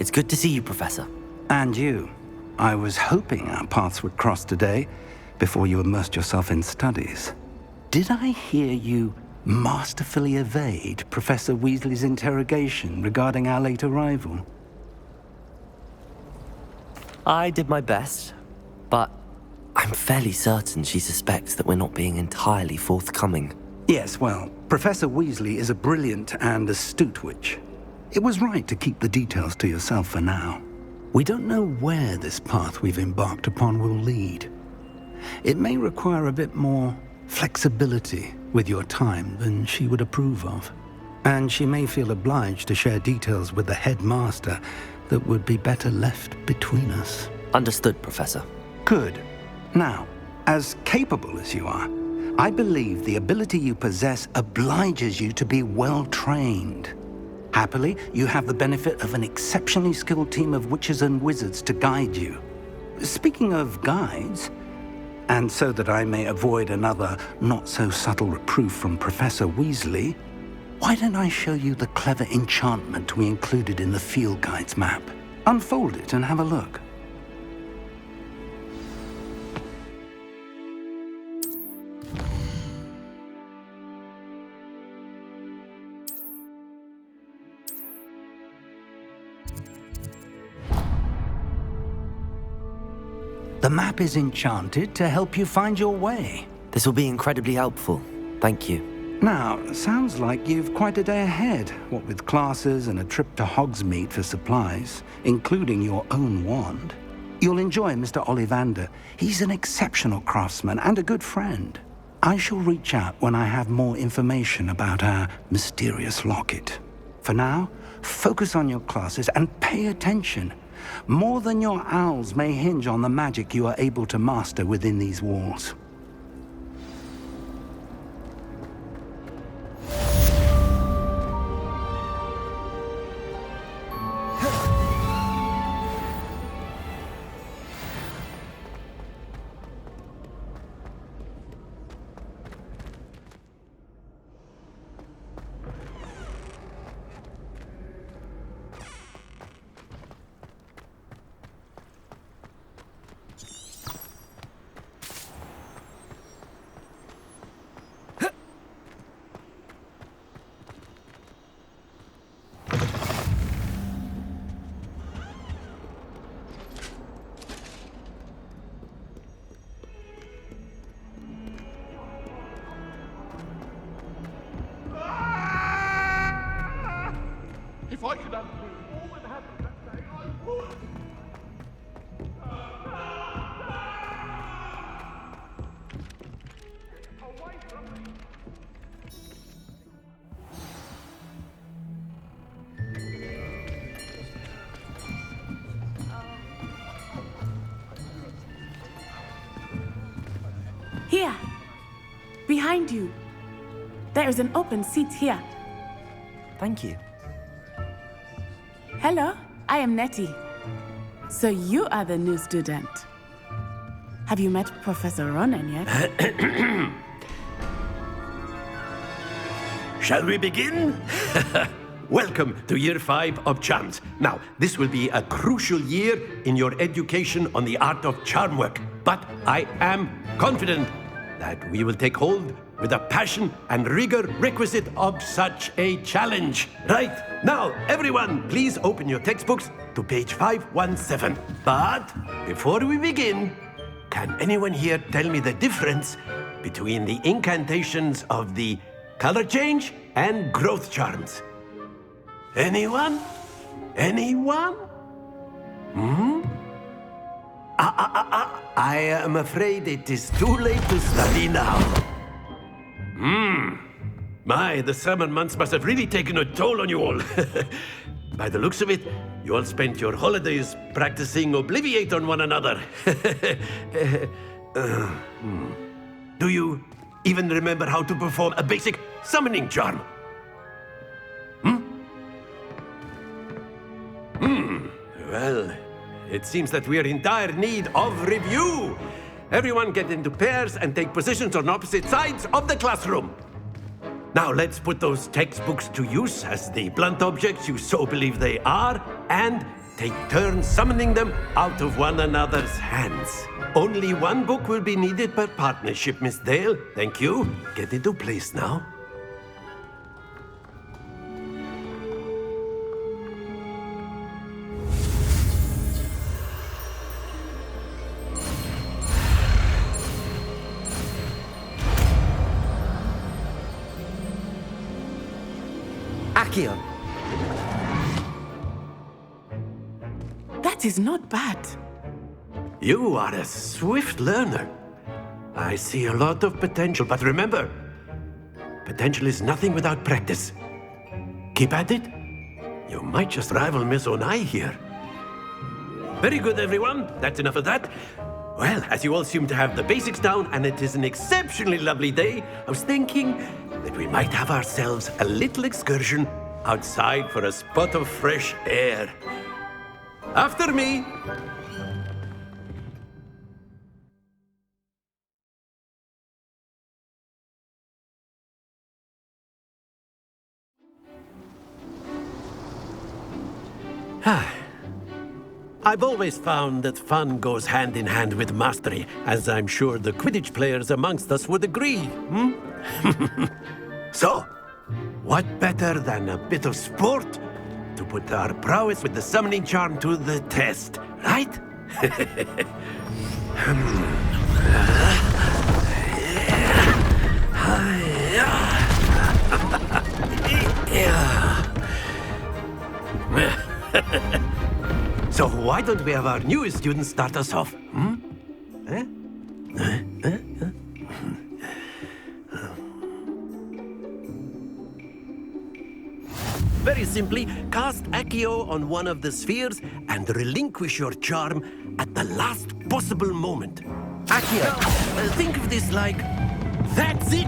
It's good to see you, Professor. And you. I was hoping our paths would cross today, before you immersed yourself in studies. Did I hear you masterfully evade Professor Weasley's interrogation regarding our late arrival? I did my best, but I'm fairly certain she suspects that we're not being entirely forthcoming. Yes, well, Professor Weasley is a brilliant and astute witch. It was right to keep the details to yourself for now. We don't know where this path we've embarked upon will lead. It may require a bit more flexibility with your time than she would approve of. And she may feel obliged to share details with the headmaster that would be better left between us. Understood, Professor. Good. Now, as capable as you are, I believe the ability you possess obliges you to be well trained. Happily, you have the benefit of an exceptionally skilled team of witches and wizards to guide you. Speaking of guides, and so that I may avoid another not-so-subtle reproof from Professor Weasley, why don't I show you the clever enchantment we included in the field guide's map? Unfold it and have a look. The map is enchanted to help you find your way. This will be incredibly helpful. Thank you. Now, sounds like you've quite a day ahead, what with classes and a trip to Hogsmeade for supplies, including your own wand. You'll enjoy Mr. Ollivander. He's an exceptional craftsman and a good friend. I shall reach out when I have more information about our mysterious locket. For now, focus on your classes and pay attention. More than your owls may hinge on the magic you are able to master within these walls. If I could undo all that happened that day, I would. Away from me. Here, behind you. There is an open seat here. Thank you. Hello, I am Nettie. So you are the new student. Have you met Professor Ronan yet? Shall we begin? Welcome to Year 5 of Charms. Now, this will be a crucial year in your education on the art of charm work. But I am confident that we will take hold with the passion and rigor requisite of such a challenge. Right, now, everyone, please open your textbooks to page 517. But before we begin, can anyone here tell me the difference between the incantations of the color change and growth charms? Anyone? Anyone? I am afraid it is too late to study now. My, the summer months must have really taken a toll on you all. By the looks of it, you all spent your holidays practicing Obliviate on one another. Do you even remember how to perform a basic summoning charm? Well, it seems that we are in dire need of review. Everyone get into pairs and take positions on opposite sides of the classroom. Now let's put those textbooks to use as the blunt objects you so believe they are, and take turns summoning them out of one another's hands. Only one book will be needed per partnership, Miss Dale. Thank you. Get into place now. Accio! That is not bad. You are a swift learner. I see a lot of potential, but remember, potential is nothing without practice. Keep at it. You might just rival Miss Onai here. Very good, everyone. That's enough of that. Well, as you all seem to have the basics down, and it is an exceptionally lovely day, I was thinking that we might have ourselves a little excursion outside for a spot of fresh air. After me. I've always found that fun goes hand in hand with mastery, as I'm sure the Quidditch players amongst us would agree, So, what better than a bit of sport to put our prowess with the summoning charm to the test, right? So why don't we have our newest student start us off? Very simply, cast Accio on one of the spheres and relinquish your charm at the last possible moment. Accio! Now, think of this like, that's it!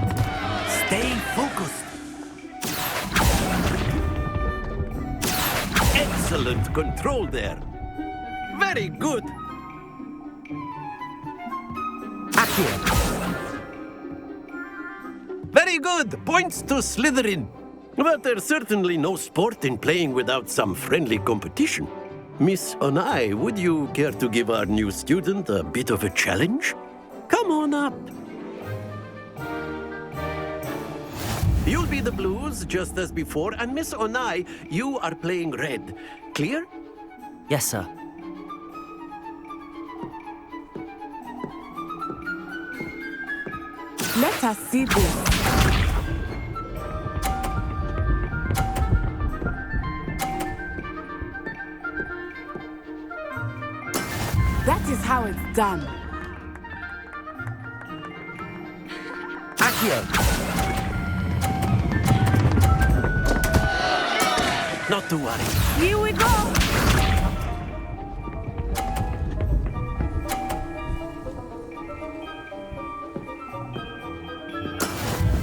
Stay focused. Excellent control there. Very good. Accio. Very good. Points to Slytherin. But there's certainly no sport in playing without some friendly competition. Miss Onai, would you care to give our new student a bit of a challenge? Come on up. You'll be the blues, just as before, and Miss Onai, you are playing red. Clear? Yes, sir. Let us see this. That is how it's done. Accio! Not to worry. Here we go.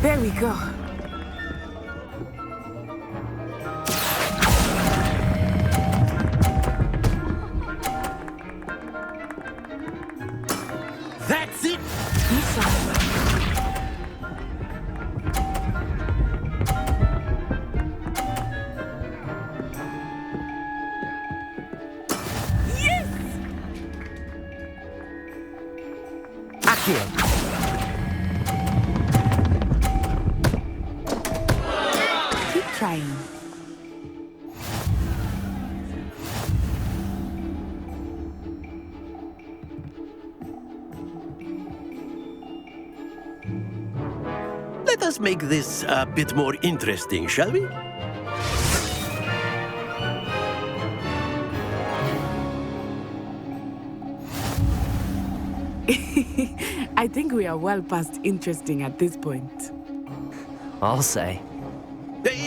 There we go. That's it! Yes! Accio! Keep trying. Let us make this a bit more interesting, shall we? I think we are well past interesting at this point. I'll say.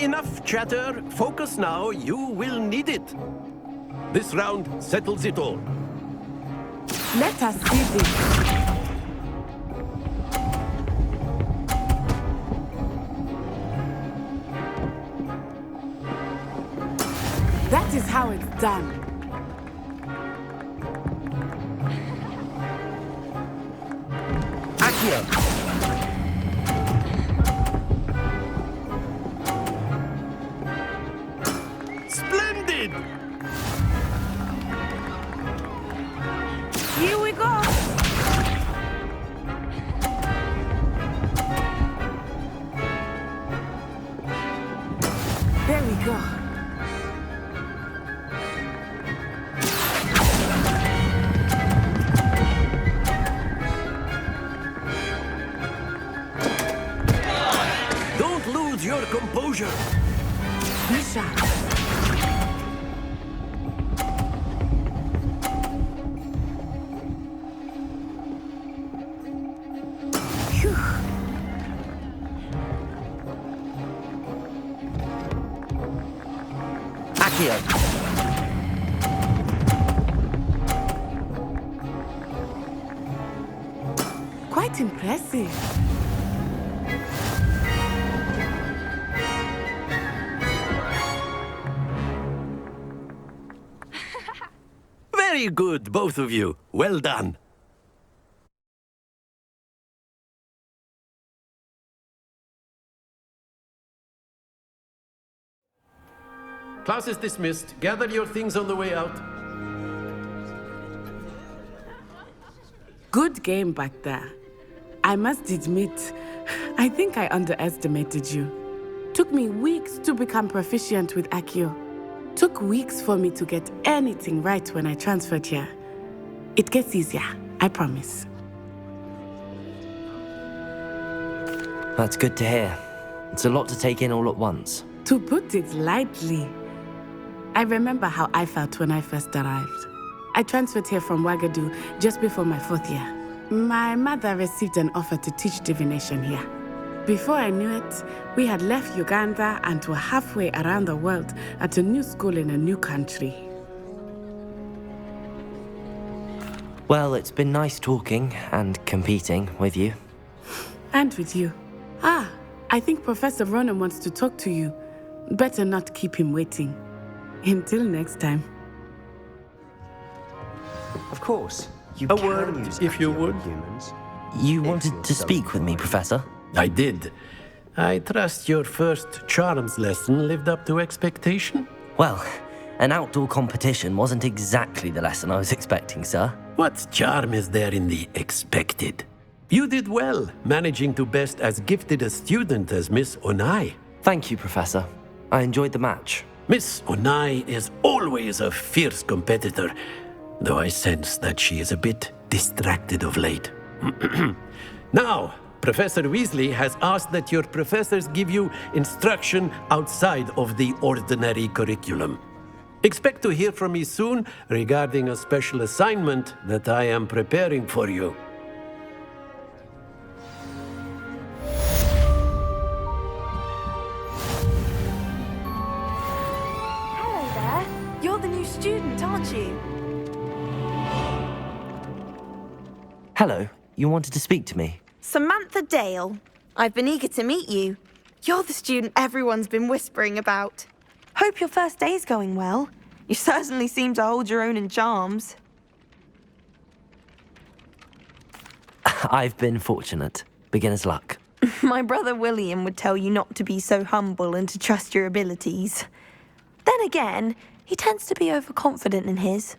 Enough chatter. Focus now. You will need it. This round settles it all. Let us see this. That is how it's done. Accio! Splendid! Composure! Misha. Phew. Accio! Quite impressive. Very good, both of you. Well done. Class is dismissed. Gather your things on the way out. Good game back there. I must admit, I think I underestimated you. Took me weeks to become proficient with Accio. Took weeks for me to get anything right when I transferred here. It gets easier, I promise. That's good to hear. It's a lot to take in all at once. To put it lightly, I remember how I felt when I first arrived. I transferred here from Wagadu just before my 4th year. My mother received an offer to teach divination here. Before I knew it, we had left Uganda and were halfway around the world at a new school in a new country. Well, it's been nice talking and competing with you. And with you. Ah, I think Professor Ronan wants to talk to you. Better not keep him waiting. Until next time. Of course, you A can word, use if you Accio would. on humans. You If wanted you're to so speak with me, inclined. Professor? I did. I trust your first charms lesson lived up to expectation? Well, an outdoor competition wasn't exactly the lesson I was expecting, sir. What charm is there in the expected? You did well, managing to best as gifted a student as Miss Onai. Thank you, Professor. I enjoyed the match. Miss Onai is always a fierce competitor, though I sense that she is a bit distracted of late. Now, Professor Weasley has asked that your professors give you instruction outside of the ordinary curriculum. Expect to hear from me soon regarding a special assignment that I am preparing for you. Hello there. You're the new student, aren't you? Hello, you wanted to speak to me? Samantha Dale. I've been eager to meet you. You're the student everyone's been whispering about. Hope your first day's going well. You certainly seem to hold your own in charms. I've been fortunate. Beginner's luck. My brother William would tell you not to be so humble and to trust your abilities. Then again, he tends to be overconfident in his.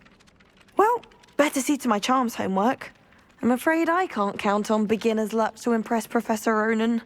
Well, better see to my charms homework. I'm afraid I can't count on beginner's luck to impress Professor Ronan.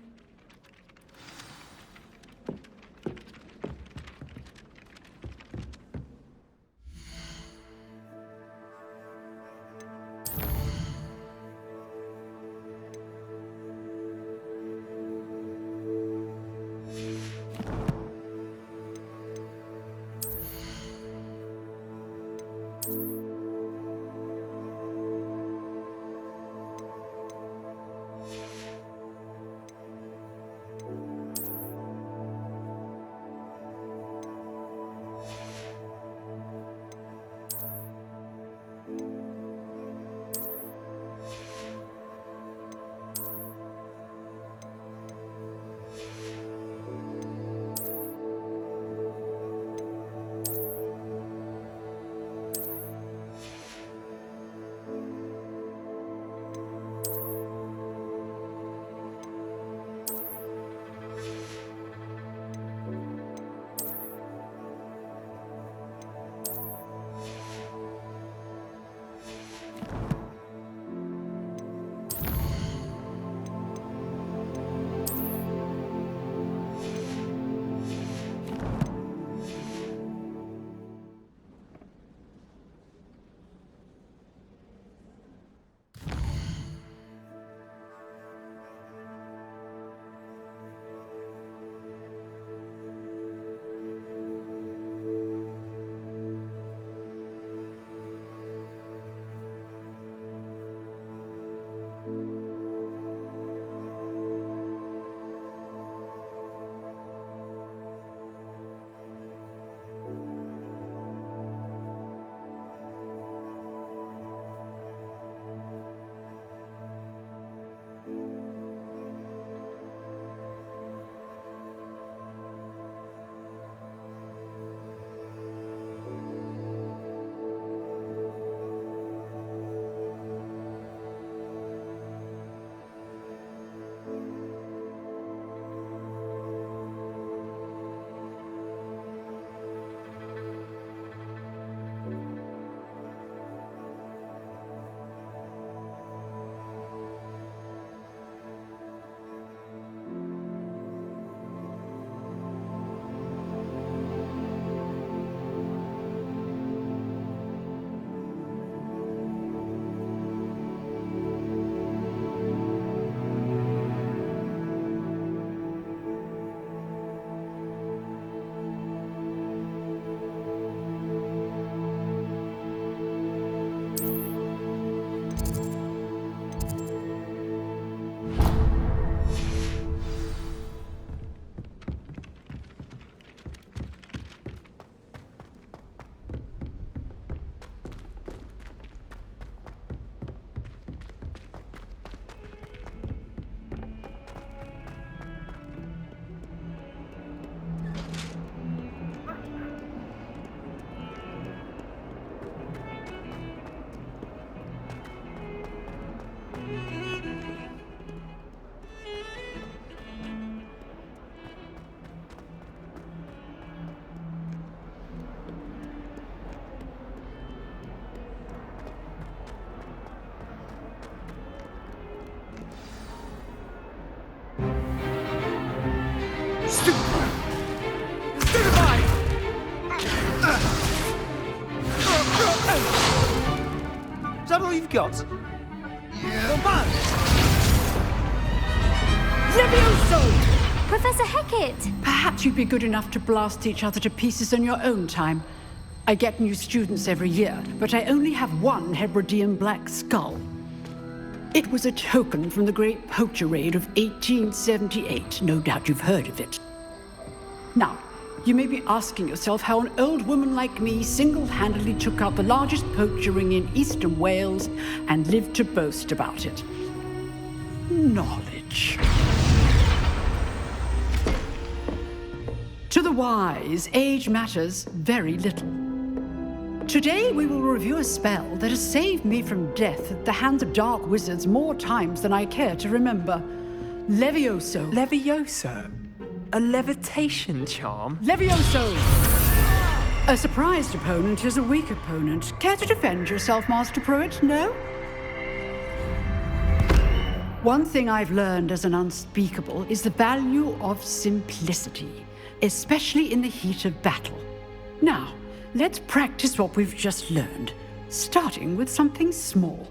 Is that all you've got? Levioso! Professor Hecat! Perhaps you'd be good enough to blast each other to pieces in your own time. I get new students every year, but I only have one Hebridean black skull. It was a token from the Great Poacher Raid of 1878. No doubt you've heard of it. Now, you may be asking yourself how an old woman like me single-handedly took out the largest poacher ring in eastern Wales and lived to boast about it. Knowledge. To the wise, age matters very little. Today we will review a spell that has saved me from death at the hands of dark wizards more times than I care to remember. Levioso. Levioso? A levitation charm? Levioso! A surprised opponent is a weak opponent. Care to defend yourself, Master Pruitt? No? One thing I've learned as an unspeakable is the value of simplicity, especially in the heat of battle. Now, let's practice what we've just learned, starting with something small.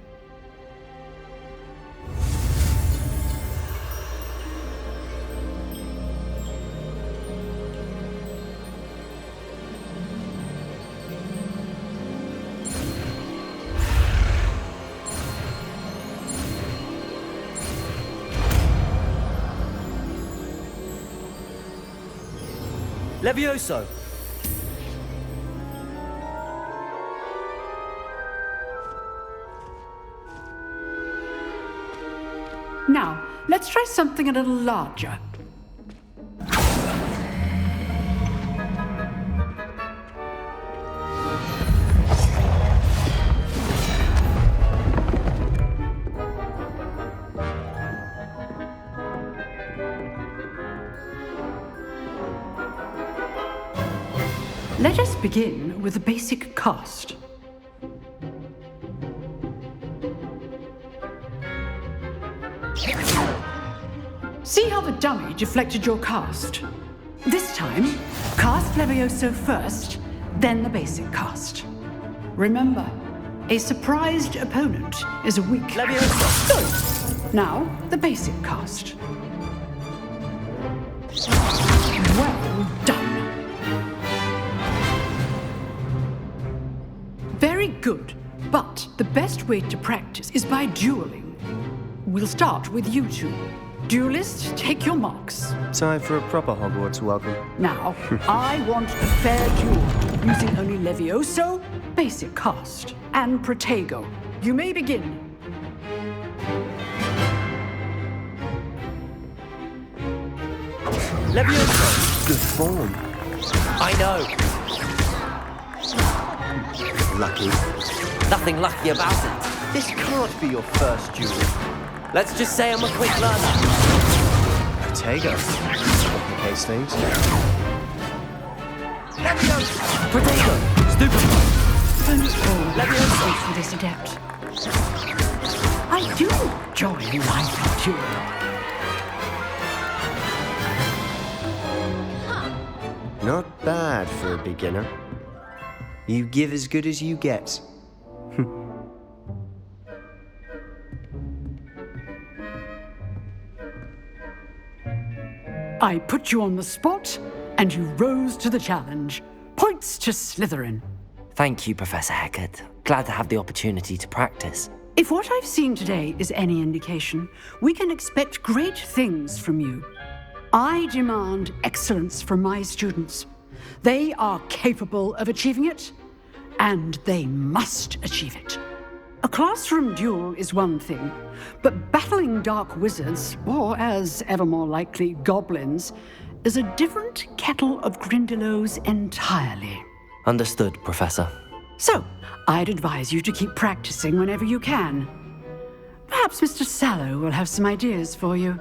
Levioso! Now, let's try something a little larger. Let us begin with the basic cast. See how the dummy deflected your cast? This time, cast Levioso first, then the basic cast. Remember, a surprised opponent is a weak... Levioso! Good! Now, the basic cast. Well done. Very good, but the best way to practice is by dueling. We'll start with you two. Duelists, take your marks. Time for a proper Hogwarts welcome. Now, I want a fair duel, using only Levioso, basic cast, and Protego. You may begin. Levioso! Good form. I know. Lucky. Nothing lucky about it. This can't be your first duel. Let's just say I'm a quick learner. Protego. Complicates things. Protego! Stupefy! Don't all Levioso! wait for this adept. I do enjoy life duel. Not bad for a beginner. You give as good as you get. I put you on the spot, and you rose to the challenge. Points to Slytherin. Thank you, Professor Hecat. Glad to have the opportunity to practice. If what I've seen today is any indication, we can expect great things from you. I demand excellence from my students. They are capable of achieving it, and they must achieve it. A classroom duel is one thing, but battling dark wizards, or as ever more likely, goblins, is a different kettle of Grindylows entirely. Understood, Professor. So, I'd advise you to keep practicing whenever you can. Perhaps Mr. Sallow will have some ideas for you.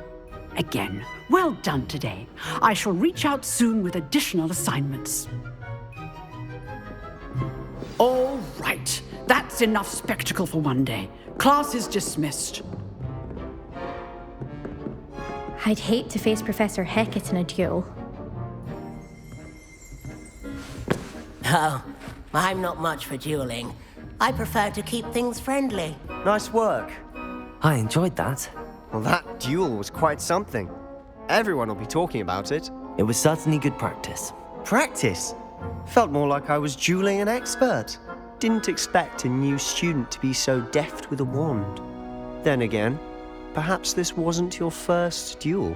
Again, well done today. I shall reach out soon with additional assignments. All right. That's enough spectacle for one day. Class is dismissed. I'd hate to face Professor Hecat in a duel. Oh, I'm not much for dueling. I prefer to keep things friendly. Nice work. I enjoyed that. Well, that duel was quite something. Everyone will be talking about it. It was certainly good practice. Practice? Felt more like I was dueling an expert. Didn't expect a new student to be so deft with a wand. Then again, perhaps this wasn't your first duel.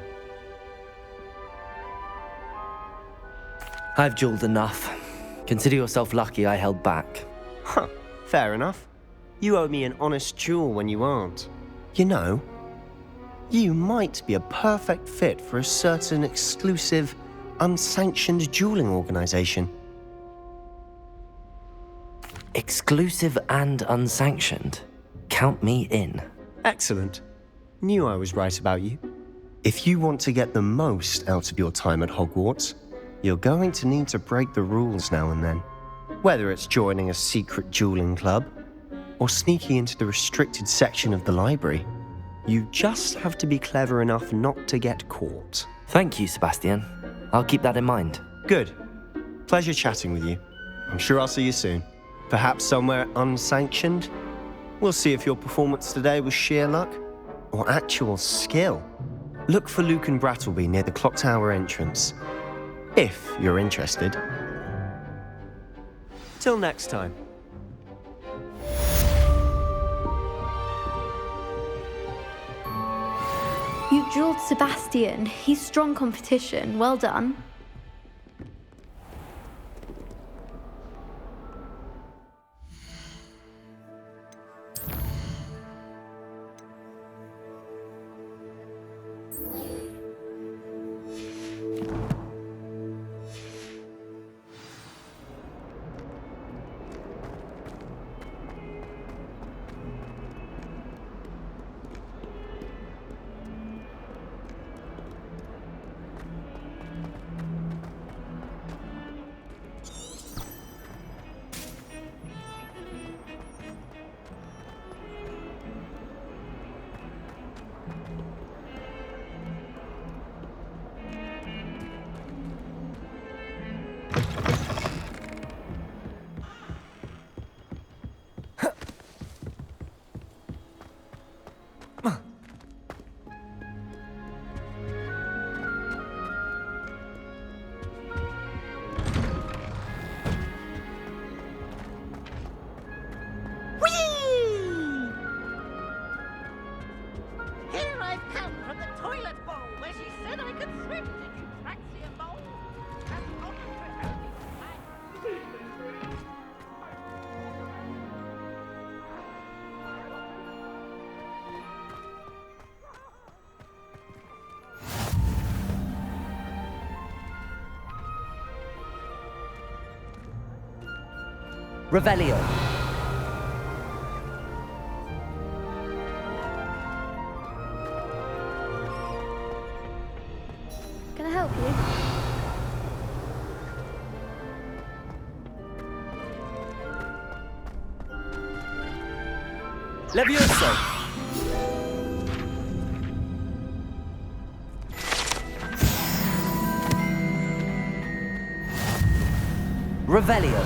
I've dueled enough. Consider yourself lucky I held back. Huh, fair enough. You owe me an honest duel when you aren't. You know, you might be a perfect fit for a certain exclusive, unsanctioned dueling organization. Exclusive and unsanctioned. Count me in. Excellent. Knew I was right about you. If you want to get the most out of your time at Hogwarts, you're going to need to break the rules now and then. Whether it's joining a secret dueling club, or sneaking into the restricted section of the library, you just have to be clever enough not to get caught. Thank you, Sebastian. I'll keep that in mind. Good. Pleasure chatting with you. I'm sure I'll see you soon. Perhaps somewhere unsanctioned? We'll see if your performance today was sheer luck or actual skill. Look for Luke and Brattleby near the clock tower entrance, if you're interested. Till next time. You dueled Sebastian. He's strong competition. Well done. Revelio. Can I help you? Levioso. Revelio.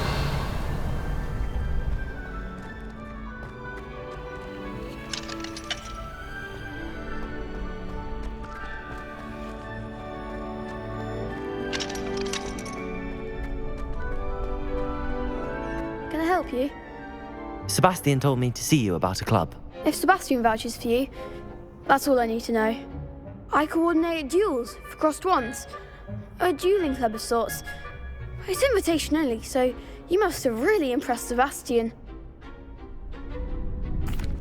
Can I help you? Sebastian told me to see you about a club. If Sebastian vouches for you, that's all I need to know. I coordinate duels for crossed wands. A dueling club of sorts. It's invitation only, so you must have really impressed Sebastian.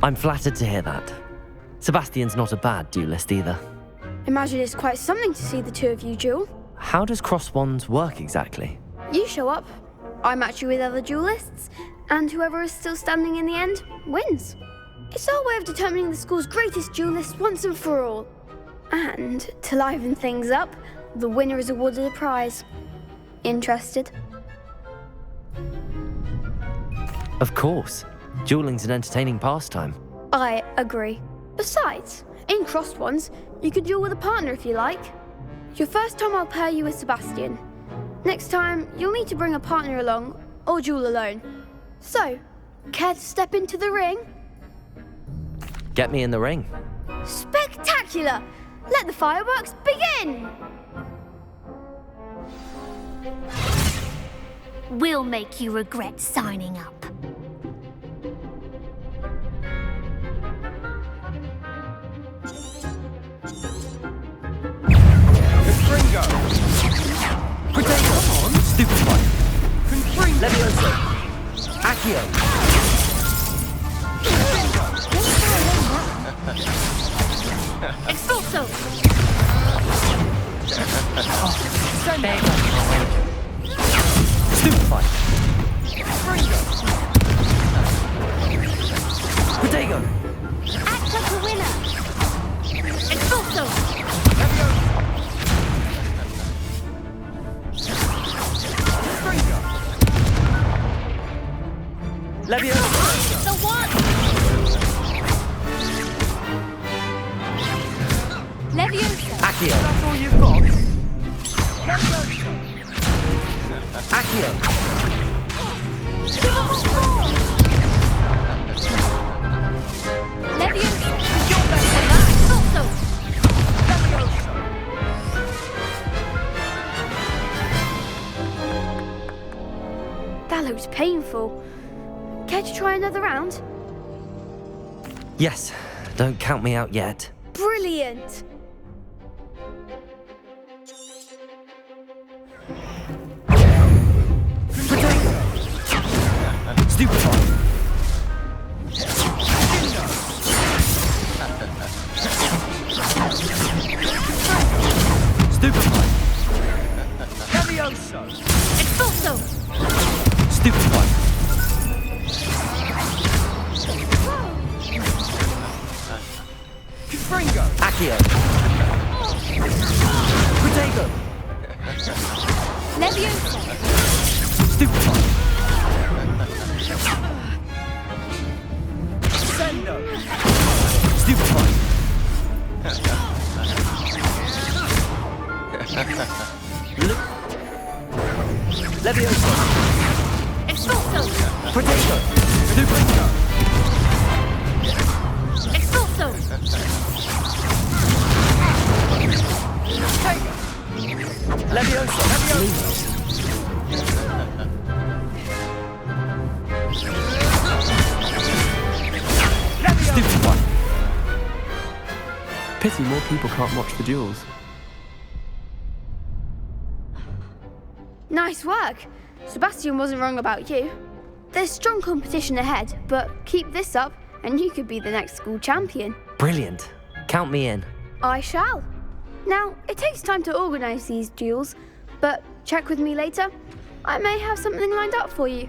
I'm flattered to hear that. Sebastian's not a bad duelist either. Imagine it's quite something to see the two of you duel. How does cross wands work exactly? You show up, I match you with other duelists, and whoever is still standing in the end wins. It's our way of determining the school's greatest duelist once and for all. And to liven things up, the winner is awarded a prize. Interested? Of course. Dueling's an entertaining pastime. I agree. Besides, in crossed ones, you could duel with a partner if you like. Your first time I'll pair you with Sebastian. Next time, you'll need to bring a partner along, or duel alone. So, Care to step into the ring? Get me in the ring. Spectacular! Let the fireworks begin! We'll make you regret signing up. Confringo! Potato! Come on! Stupefy! Confringo! Levioso! Accio! Expulso! Stupefy! Potato! Act like a winner! Expulso! Levioso! The one! Leviosa! Accio! That's all you've got? Accio! Leviosa! You're better than that! Expulso! That looked painful. Care to try another round? Yes, don't count me out yet. Brilliant! Stupefy! Stupefy! Levioso! Expulso! Stupefy! Confringo! Accio! Potato! Leviosa! Stupefy! Sendo! Stupefy! Leviosa! Expulso! Potato! Stupefy! Expulso! Leviosa! Stupefy! Pity more people can't watch the duels. Nice work. Sebastian wasn't wrong about you. There's strong competition ahead, but keep this up and you could be the next school champion. Brilliant. Count me in. I shall. Now, it takes time to organise these duels, but check with me later. I may have something lined up for you.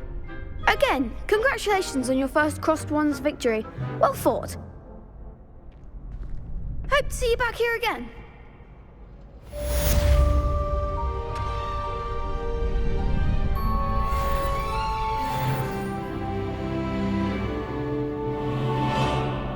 Again, congratulations on your first Crossed Wands victory. Well fought. Hope to see you back here again.